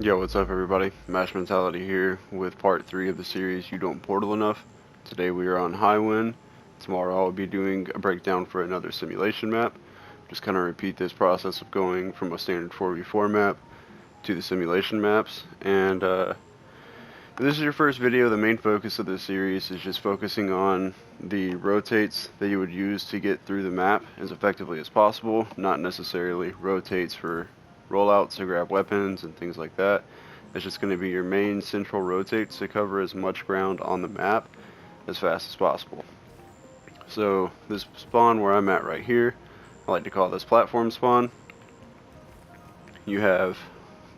Yo, what's up everybody? MashedMentality here with part 3 of the series You Don't Portal Enough. Today we are on Highwind. Tomorrow I'll be doing a breakdown for another simulation map. Just kind of repeat this process of going from a standard 4v4 map to the simulation maps. And if this is your first video, the main focus of this series is just focusing on the rotates that you would use to get through the map as effectively as possible, not necessarily rotates for rollouts to grab weapons and things like that. It's just going to be your main central rotates to cover as much ground on the map as fast as possible. So this spawn where I'm at right here, I like to call this platform spawn. You have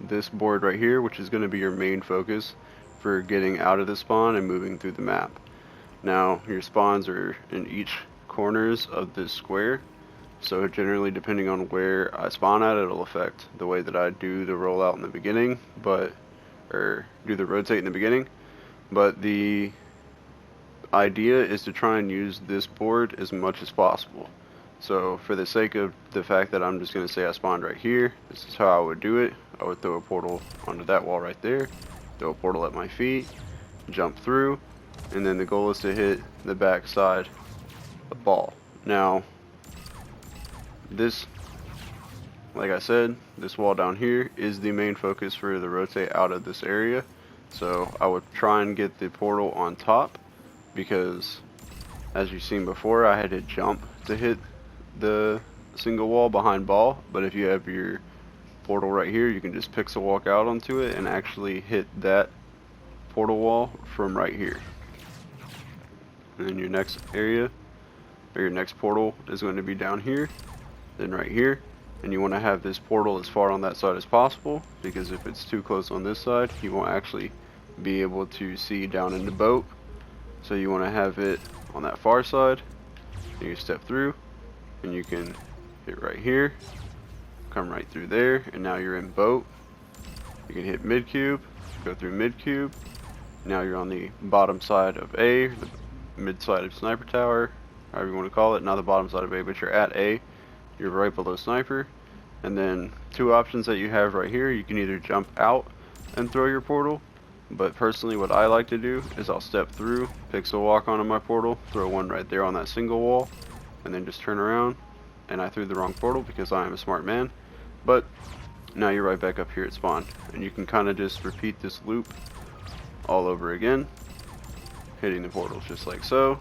this board right here, which is going to be your main focus for getting out of the spawn and moving through the map. Now your spawns are in each corners of this square, so generally depending on where I spawn at, it'll affect the way that I do the rollout in the beginning, or do the rotate in the beginning. But the idea is to try and use this board as much as possible. So for the sake of the fact that I'm just going to say I spawned right here, this is how I would do it. I would throw a portal onto that wall right there, throw a portal at my feet, jump through, and then the goal is to hit the back side of the ball. Now, this, like I said, this wall down here is the main focus for the rotate out of this area. So I would try and get the portal on top, because as you've seen before, I had to jump to hit the single wall behind ball. But if you have your portal right here, you can just pixel walk out onto it and actually hit that portal wall from right here. And then your next area, or your next portal, is going to be down here, then right here. And you want to have this portal as far on that side as possible, because if it's too close on this side, you won't actually be able to see down in the boat. So you want to have it on that far side. And you step through, and you can hit right here, come right through there, and now you're in boat. You can hit mid cube, go through mid cube. Now you're on the bottom side of A, the mid side of sniper tower, however you want to call it. Not the bottom side of A, but you're at A. You're right below sniper. And then two options that you have right here: you can either jump out and throw your portal, but personally what I like to do is I'll step through, pixel walk onto my portal, throw one right there on that single wall, and then just turn around. And I threw the wrong portal because I am a smart man, but now you're right back up here at spawn. And you can kind of just repeat this loop all over again, hitting the portals just like so.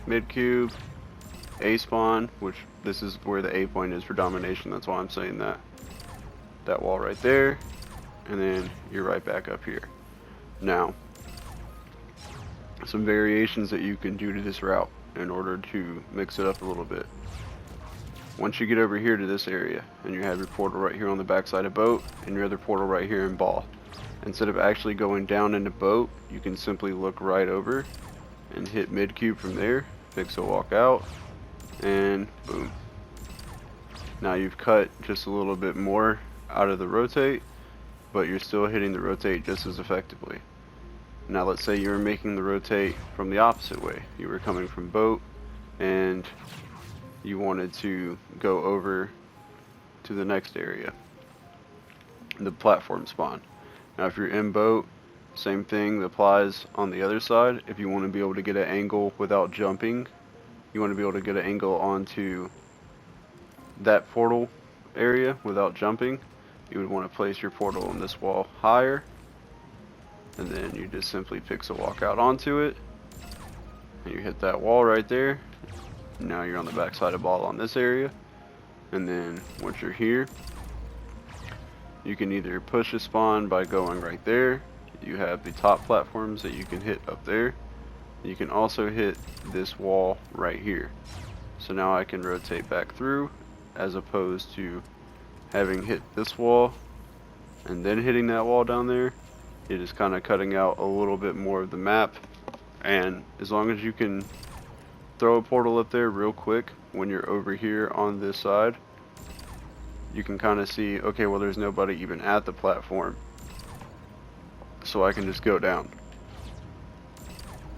Mid cube, A spawn, which this is where the A point is for domination, that's why I'm saying that. That wall right there, and then you're right back up here. Now, some variations that you can do to this route in order to mix it up a little bit. Once you get over here to this area, and you have your portal right here on the backside of boat, and your other portal right here in ball, instead of actually going down into boat, you can simply look right over and hit mid cube from there, pixel walk out, and boom. Now you've cut just a little bit more out of the rotate, but you're still hitting the rotate just as effectively. Now let's say you were making the rotate from the opposite way. You were coming from boat and you wanted to go over to the next area, the platform spawn. Now if you're in boat, same thing applies on the other side. If you want to be able to get an angle without jumping, you want to be able to get an angle onto that portal area without jumping, you would want to place your portal on this wall higher, and then you just simply pixel walk out onto it, and you hit that wall right there. Now you're on the back side of ball on this area, and then once you're here, you can either push a spawn by going right there. You have the top platforms that you can hit up there. You can also hit this wall right here. So now I can rotate back through, as opposed to having hit this wall and then hitting that wall down there. It is kind of cutting out a little bit more of the map, and as long as you can throw a portal up there real quick when you're over here on this side, you can kind of see, okay, well there's nobody even at the platform, so I can just go down.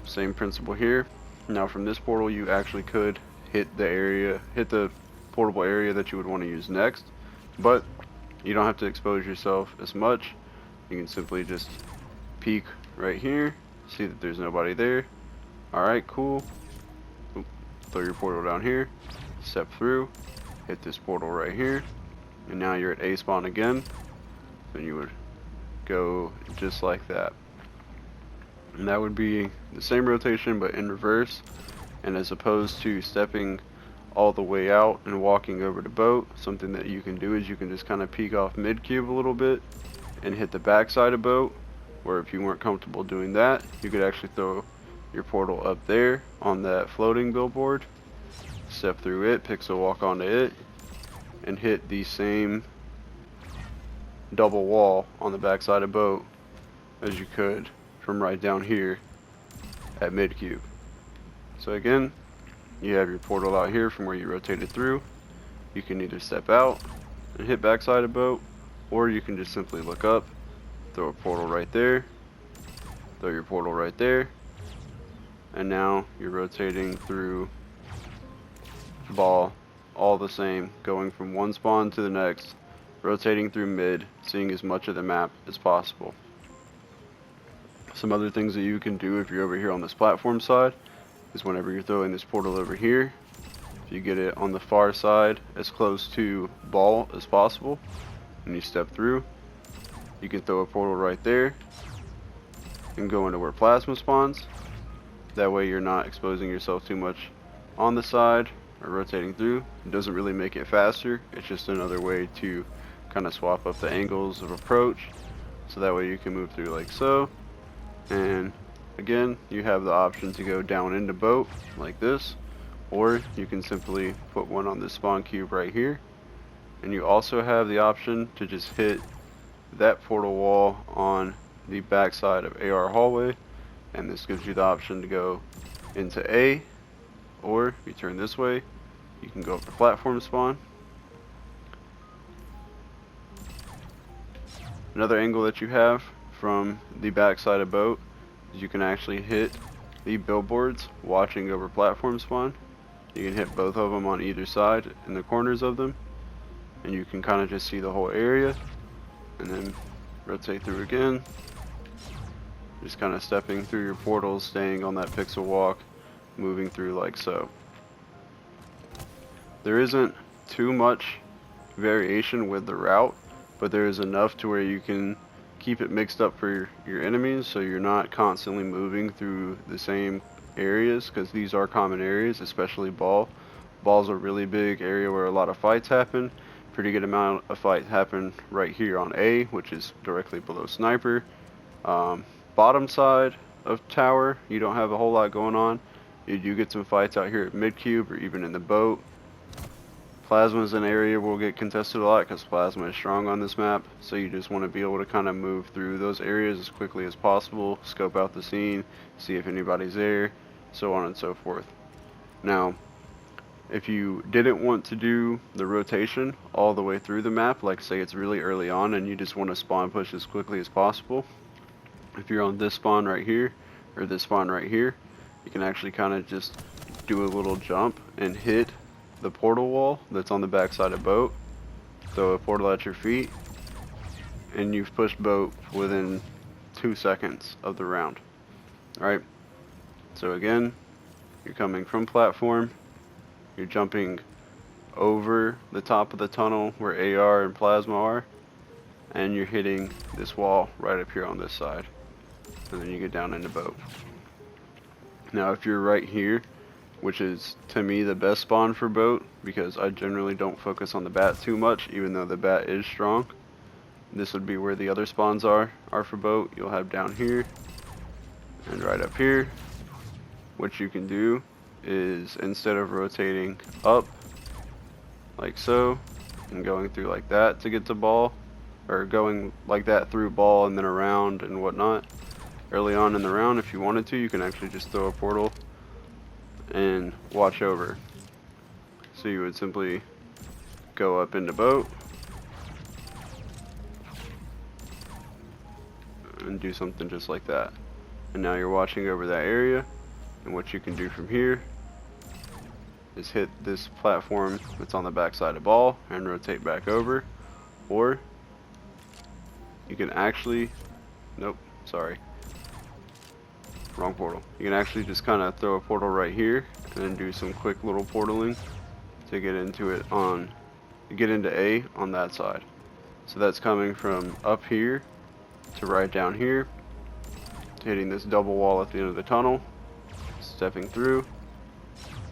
Same principle here. Now from this portal you actually could hit the portable area that you would want to use next, but you don't have to expose yourself as much. you can simply just peek right here, see that there's nobody there. Alright, cool. Oop, throw your portal down here, step through, hit this portal right here, and now you're at A spawn again. Then you would go just like that. And that would be the same rotation but in reverse. And as opposed to stepping all the way out and walking over to boat, something that you can do is you can just kind of peek off mid cube a little bit and hit the backside of boat. Or if you weren't comfortable doing that, you could actually throw your portal up there on that floating billboard, step through it, pixel walk onto it, and hit the same double wall on the backside of boat as you could from right down here at mid cube. So again, you have your portal out here from where you rotated through. You can either step out and hit backside of boat, or you can just simply look up, throw a portal right there, throw your portal right there, and now you're rotating through ball all the same, going from one spawn to the next, rotating through mid, seeing as much of the map as possible. Some other things that you can do if you're over here on this platform side is whenever you're throwing this portal over here, if you get it on the far side as close to ball as possible and you step through, you can throw a portal right there and go into where plasma spawns. That way you're not exposing yourself too much on the side or rotating through. It doesn't really make it faster, it's just another way to kind of swap up the angles of approach, so that way you can move through like so. And again, you have the option to go down into boat like this, or you can simply put one on this spawn cube right here, and you also have the option to just hit that portal wall on the back side of AR hallway, and this gives you the option to go into A, or if you turn this way, you can go up to platform spawn. Another angle that you have from the back side of boat is you can actually hit the billboards watching over platform spawn. You can hit both of them on either side in the corners of them, and you can kind of just see the whole area, and then rotate through again, just kind of stepping through your portals, staying on that pixel walk, moving through like so. There isn't too much variation with the route, but there is enough to where you can keep it mixed up for your enemies, so you're not constantly moving through the same areas, because these are common areas, especially ball. Ball's a really big area where a lot of fights happen. Pretty good amount of fights happen right here on A, which is directly below sniper. Bottom side of tower, you don't have a whole lot going on. You do get some fights out here at mid cube or even in the boat. Plasma is an area we'll get contested a lot because plasma is strong on this map, so you just want to be able to kind of move through those areas as quickly as possible, scope out the scene, see if anybody's there, so on and so forth. Now, if you didn't want to do the rotation all the way through the map, like say it's really early on and you just want to spawn push as quickly as possible, if you're on this spawn right here, or this spawn right here, you can actually kind of just do a little jump and hit the portal wall that's on the back side of boat, throw a portal at your feet, and you've pushed boat within 2 seconds of the round. Alright, so again, you're coming from platform, you're jumping over the top of the tunnel where AR and plasma are, and you're hitting this wall right up here on this side, and then you get down into boat. Now if you're right here, which is to me the best spawn for boat, because I generally don't focus on the bat too much, even though the bat is strong. This would be where the other spawns are for boat. You'll have down here and right up here. What you can do is, instead of rotating up like so and going through like that to get to ball, or going like that through ball and then around and whatnot, early on in the round, if you wanted to, you can actually just throw a portal and watch over. So you would simply go up into boat and do something just like that, and now you're watching over that area. And what you can do from here is hit this platform that's on the back side of ball and rotate back over, or you can actually, nope, sorry, wrong portal. You can actually just kind of throw a portal right here and then do some quick little portaling to get into it get into A on that side. So that's coming from up here to right down here, to hitting this double wall at the end of the tunnel, stepping through,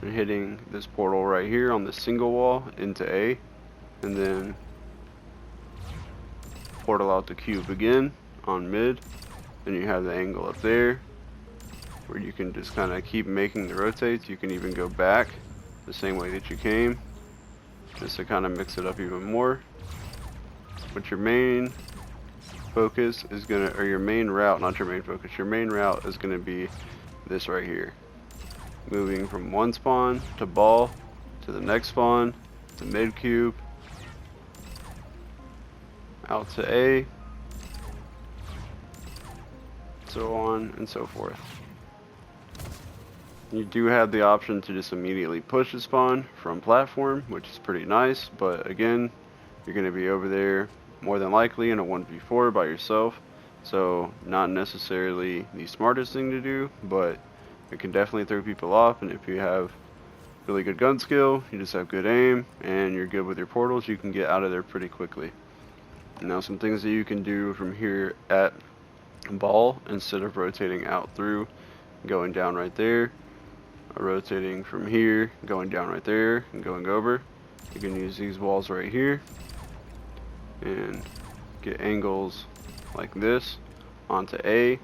and hitting this portal right here on the single wall into A, and then portal out the cube again on mid. Then you have the angle up there where you can just kind of keep making the rotates. You can even go back the same way that you came, just to kind of mix it up even more. But your main focus is gonna, or your main route, not your main focus, your main route is gonna be this right here. Moving from one spawn to ball, to the next spawn, to mid cube, out to A, so on and so forth. You do have the option to just immediately push the spawn from platform, which is pretty nice, but again, you're going to be over there more than likely in a 1v4 by yourself, so not necessarily the smartest thing to do, but it can definitely throw people off. And if you have really good gun skill, you just have good aim, and you're good with your portals, you can get out of there pretty quickly. Now some things that you can do from here at ball, instead of rotating out through, going down right there, rotating from here, going down right there, and going over, you can use these walls right here and get angles like this onto A,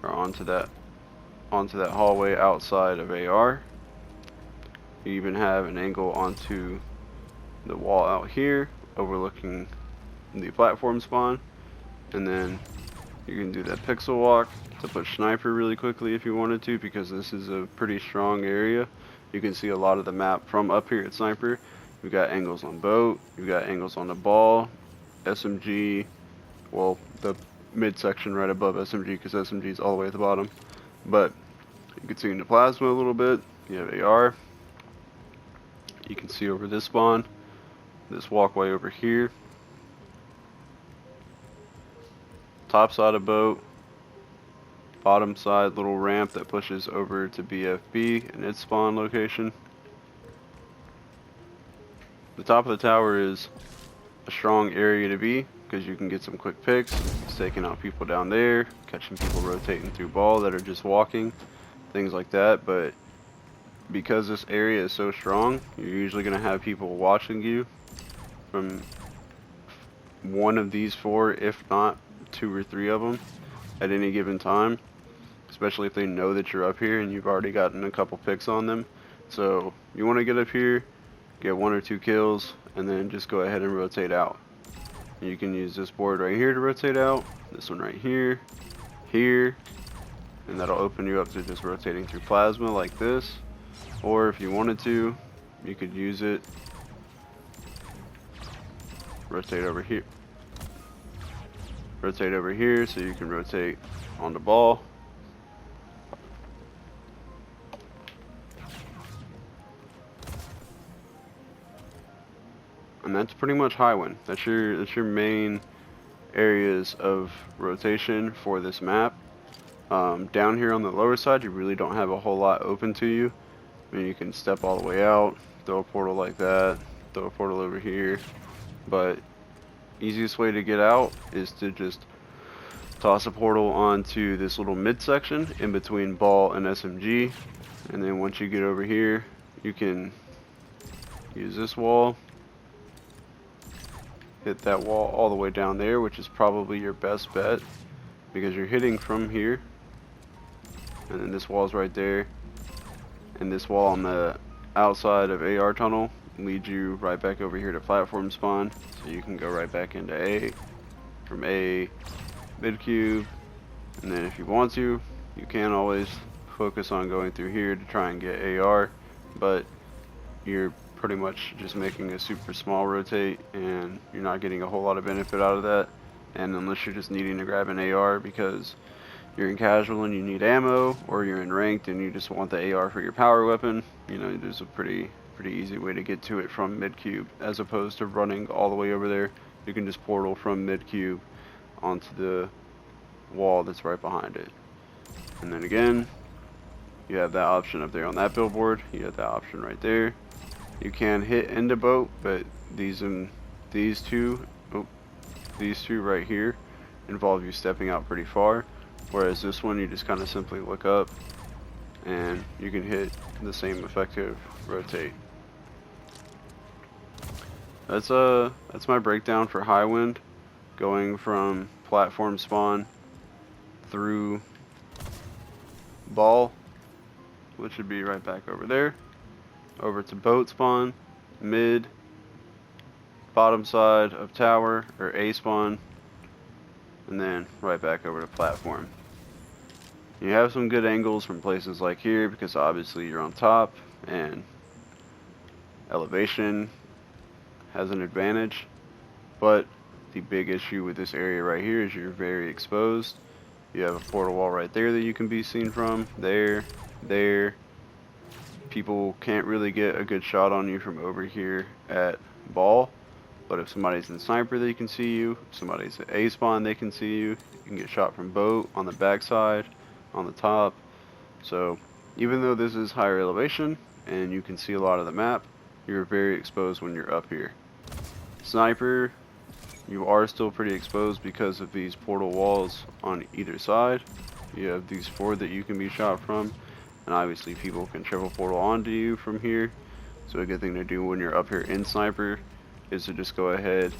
or onto that hallway outside of AR. You even have an angle onto the wall out here overlooking the platform spawn, and then you can do that pixel walk to push sniper really quickly if you wanted to, because this is a pretty strong area. You can see a lot of the map from up here at sniper. We've got angles on boat, you've got angles on the ball, SMG, well, the midsection right above SMG, because SMG is all the way at the bottom. But you can see into plasma a little bit. You have AR. You can see over this spawn, this walkway over here. Top side of boat, bottom side little ramp that pushes over to BFB and its spawn location. The top of the tower is a strong area to be, because you can get some quick picks, staking out people down there, catching people rotating through ball that are just walking, things like that. But because this area is so strong, you're usually going to have people watching you from one of these four, if not 2 or 3 of them at any given time, especially if they know that you're up here and you've already gotten a couple picks on them. So you want to get up here, get 1 or 2 kills, and then just go ahead and rotate out. And you can use this board right here to rotate out, this one right here, here, and that'll open you up to just rotating through plasma like this. Or if you wanted to, you could use it, rotate over here so you can rotate on the ball. And that's pretty much Highwind. That's your main areas of rotation for this map. Down here on the lower side, you really don't have a whole lot open to you. I mean, you can step all the way out, throw a portal like that, throw a portal over here, but easiest way to get out is to just toss a portal onto this little midsection in between ball and SMG, and then once you get over here, you can use this wall, hit that wall all the way down there, which is probably your best bet, because you're hitting from here, and then this wall's right there, and this wall on the outside of AR tunnel leads you right back over here to platform spawn, so you can go right back into A, from A, mid cube, and then if you want to, you can always focus on going through here to try and get AR, but you're pretty much just making a super small rotate, and you're not getting a whole lot of benefit out of that. And unless you're just needing to grab an AR because you're in casual and you need ammo, or you're in ranked and you just want the AR for your power weapon, you know, there's a pretty easy way to get to it from mid cube, as opposed to running all the way over there. You can just portal from mid cube onto the wall that's right behind it. And then again, you have that option up there on that billboard. You have that option right there. You can hit into boat, but these two right here involve you stepping out pretty far, whereas this one you just kind of simply look up and you can hit the same effective rotate. That's my breakdown for Highwind, going from platform spawn through ball, which should be right back over there, over to boat spawn, mid, bottom side of tower or A spawn, and then right back over to platform. You have some good angles from places like here because obviously you're on top and elevation has an advantage, but the big issue with this area right here is you're very exposed. You have a portal wall right there that you can be seen from, there. People can't really get a good shot on you from over here at ball, but if somebody's in sniper they can see you, if somebody's at A spawn they can see you. You can get shot from boat, on the backside, on the top. So even though this is higher elevation and you can see a lot of the map, you're very exposed when you're up here. Sniper, you are still pretty exposed because of these portal walls on either side. You have these 4 that you can be shot from, and obviously people can triple portal onto you from here. So a good thing to do when you're up here in sniper is to just go ahead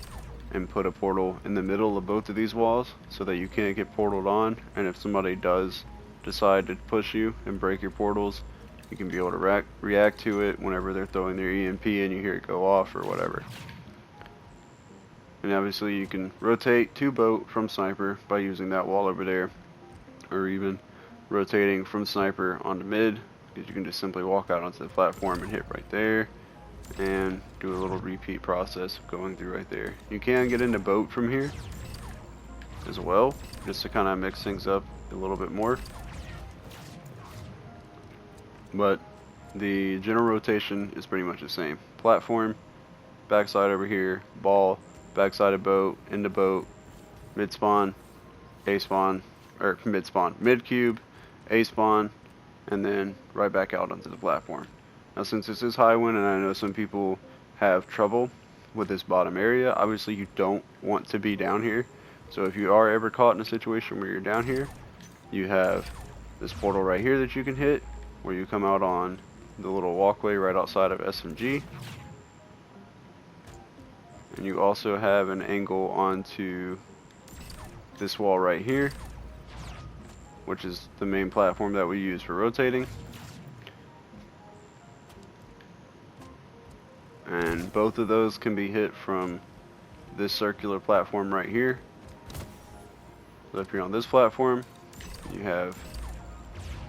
and put a portal in the middle of both of these walls so that you can't get portaled on, and if somebody does decide to push you and break your portals, you can be able to react to it whenever they're throwing their EMP and you hear it go off or whatever. And obviously you can rotate to boat from sniper by using that wall over there, or even rotating from sniper onto mid, because you can just simply walk out onto the platform and hit right there and do a little repeat process of going through right there. You can get into boat from here as well, just to kind of mix things up a little bit more, but the general rotation is pretty much the same. Platform, backside over here, ball, backside of boat, into boat, mid spawn, A spawn, or mid spawn, mid cube, A spawn, and then right back out onto the platform. Now since this is Highwind and I know some people have trouble with this bottom area, obviously you don't want to be down here. So if you are ever caught in a situation where you're down here, you have this portal right here that you can hit, where you come out on the little walkway right outside of SMG. And you also have an angle onto this wall right here, which is the main platform that we use for rotating. And both of those can be hit from this circular platform right here. So if you're on this platform, you have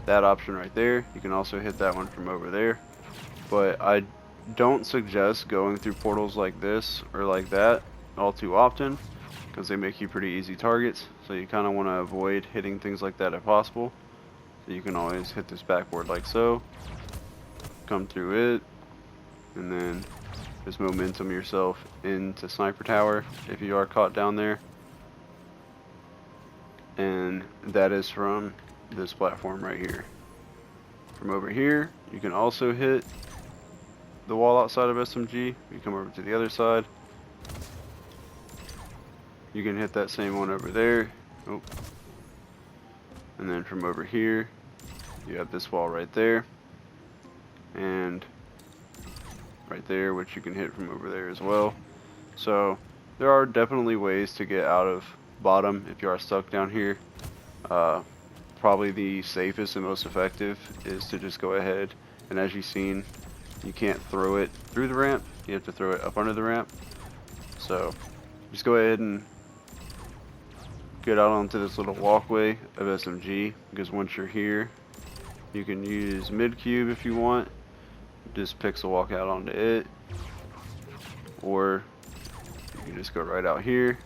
that option right there. You can also hit that one from over there. But I don't suggest going through portals like this or like that all too often, because they make you pretty easy targets. So you kind of want to avoid hitting things like that if possible. So you can always hit this backboard like so, come through it, and then just momentum yourself into sniper tower if you are caught down there. And that is from this platform right here. From over here, you can also hit the wall outside of SMG. You come over to the other side, you can hit that same one over there. Oh. And then from over here, you have this wall right there, and right there, which you can hit from over there as well. So there are definitely ways to get out of bottom if you are stuck down here. Probably the safest and most effective is to just go ahead, and as you've seen, you can't throw it through the ramp, you have to throw it up under the ramp. So just go ahead and get out onto this little walkway of SMG, because once you're here, you can use mid cube if you want, just pixel walk out onto it, or you can just go right out here,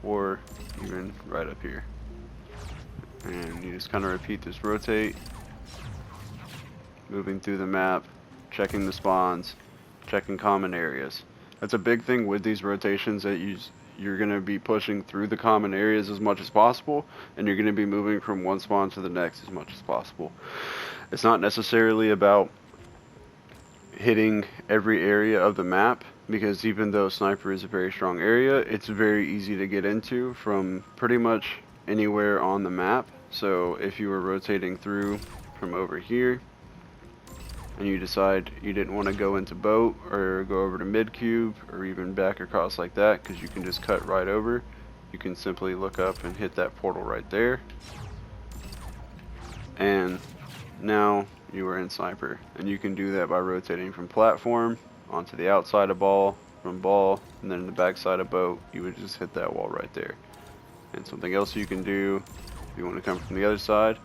or even right up here. And you just kind of repeat this rotate, moving through the map, checking the spawns, checking common areas. That's a big thing with these rotations, that you're going to be pushing through the common areas as much as possible, and you're going to be moving from one spawn to the next as much as possible. It's not necessarily about hitting every area of the map, because even though Sniper is a very strong area, it's very easy to get into from pretty much anywhere on the map. So if you were rotating through from over here, and you decide you didn't want to go into boat or go over to mid cube or even back across like that, because you can just cut right over, you can simply look up and hit that portal right there, and now you are in Sniper. And you can do that by rotating from platform onto the outside of ball, from ball, and then in the back side of boat you would just hit that wall right there. And something else you can do if you want to come from the other side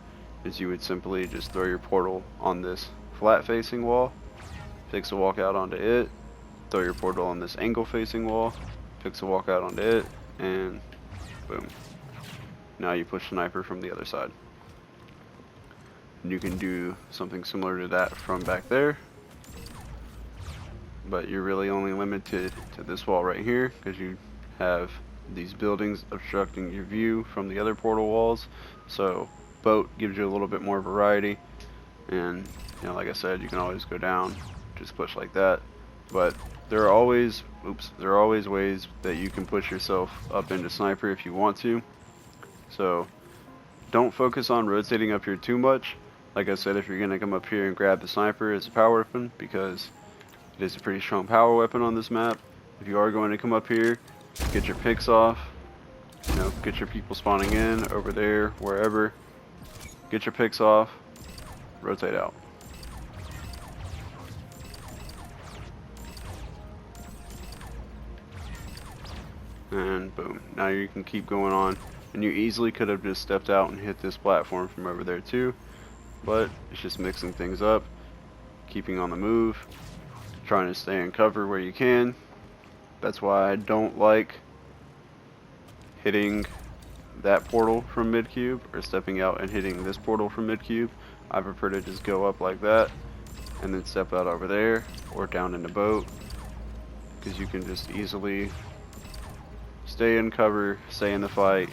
is you would simply just throw your portal on this flat facing wall, fix a walk out onto it, throw your portal on this angle facing wall, fix a walk out onto it, and boom. Now you push Sniper from the other side. And you can do something similar to that from back there, but you're really only limited to this wall right here, because you have these buildings obstructing your view from the other portal walls. So boat gives you a little bit more variety, and you know, like I said, you can always go down, just push like that. But there are always ways that you can push yourself up into Sniper if you want to. So don't focus on rotating up here too much. Like I said, if you're gonna come up here and grab the Sniper as a power weapon, because it is a pretty strong power weapon on this map, if you are going to come up here, get your picks off, you know, get your people spawning in over there, wherever, get your picks off, rotate out. And boom, now you can keep going on. And you easily could have just stepped out and hit this platform from over there too, but it's just mixing things up, keeping on the move, trying to stay in cover where you can. That's why I don't like hitting that portal from mid cube or stepping out and hitting this portal from mid cube. I prefer to just go up like that and then step out over there or down in the boat, because you can just easily stay in cover, stay in the fight,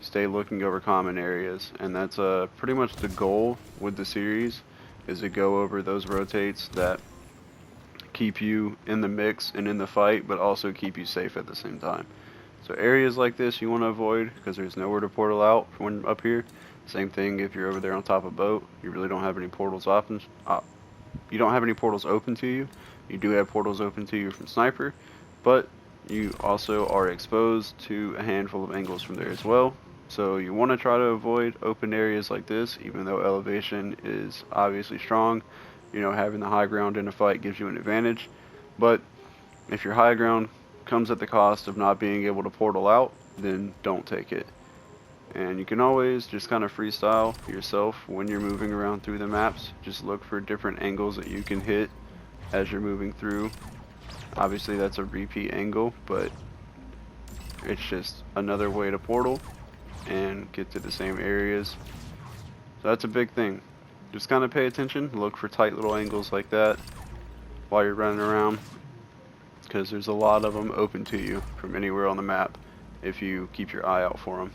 stay looking over common areas. And that's pretty much the goal with the series, is to go over those rotates that keep you in the mix and in the fight, but also keep you safe at the same time. So areas like this you want to avoid, because there's nowhere to portal out when up here. Same thing if you're over there on top of boat, you really don't have any portals open. You don't have any portals open to you. You do have portals open to you from Sniper, but you also are exposed to a handful of angles from there as well. So you want to try to avoid open areas like this, even though elevation is obviously strong. You know, having the high ground in a fight gives you an advantage, but if your high ground comes at the cost of not being able to portal out, then don't take it. And you can always just kind of freestyle yourself when you're moving around through the maps. Just look for different angles that you can hit as you're moving through. Obviously that's a repeat angle, but it's just another way to portal and get to the same areas. So that's a big thing. Just kind of pay attention, look for tight little angles like that while you're running around, because there's a lot of them open to you from anywhere on the map if you keep your eye out for them.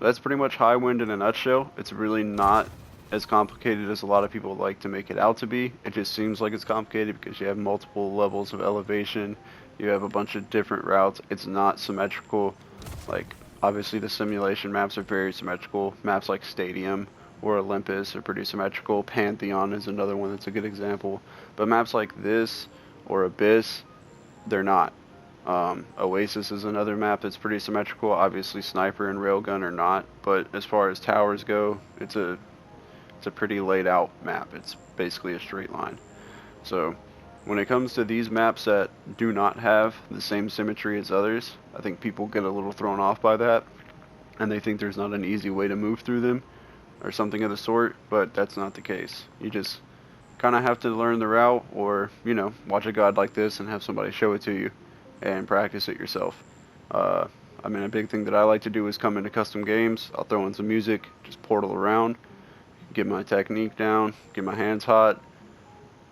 That's pretty much Highwind in a nutshell. It's really not as complicated as a lot of people like to make it out to be. It just seems like it's complicated because you have multiple levels of elevation, you have a bunch of different routes. It's not symmetrical. Like, obviously the simulation maps are very symmetrical. Maps like Stadium or Olympus are pretty symmetrical. Pantheon is another one that's a good example. But maps like this or Abyss, they're not. Oasis is another map that's pretty symmetrical. Obviously Sniper and Railgun are not, but as far as towers go, it's a pretty laid out map. It's basically a straight line. So when it comes to these maps that do not have the same symmetry as others, I think people get a little thrown off by that, and they think there's not an easy way to move through them or something of the sort, but that's not the case. You just kind of have to learn the route, or, you know, watch a guide like this and have somebody show it to you and practice it yourself. I mean, a big thing that I like to do is come into custom games. I'll throw in some music, just portal around, get my technique down, get my hands hot,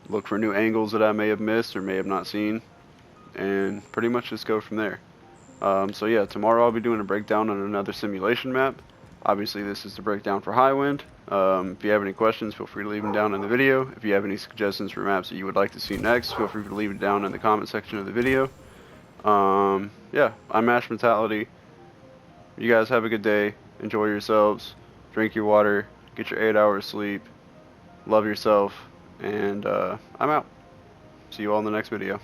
look for new angles that I may have missed or may have not seen, and pretty much just go from there. So yeah, tomorrow I'll be doing a breakdown on another simulation map. Obviously this is the breakdown for Highwind. If you have any questions, feel free to leave them down in the video. If you have any suggestions for maps that you would like to see next, feel free to leave it down in the comment section of the video. Yeah, I'm MashedMentality. You guys have a good day. Enjoy yourselves. Drink your water. Get your 8 hours sleep. Love yourself. And I'm out. See you all in the next video.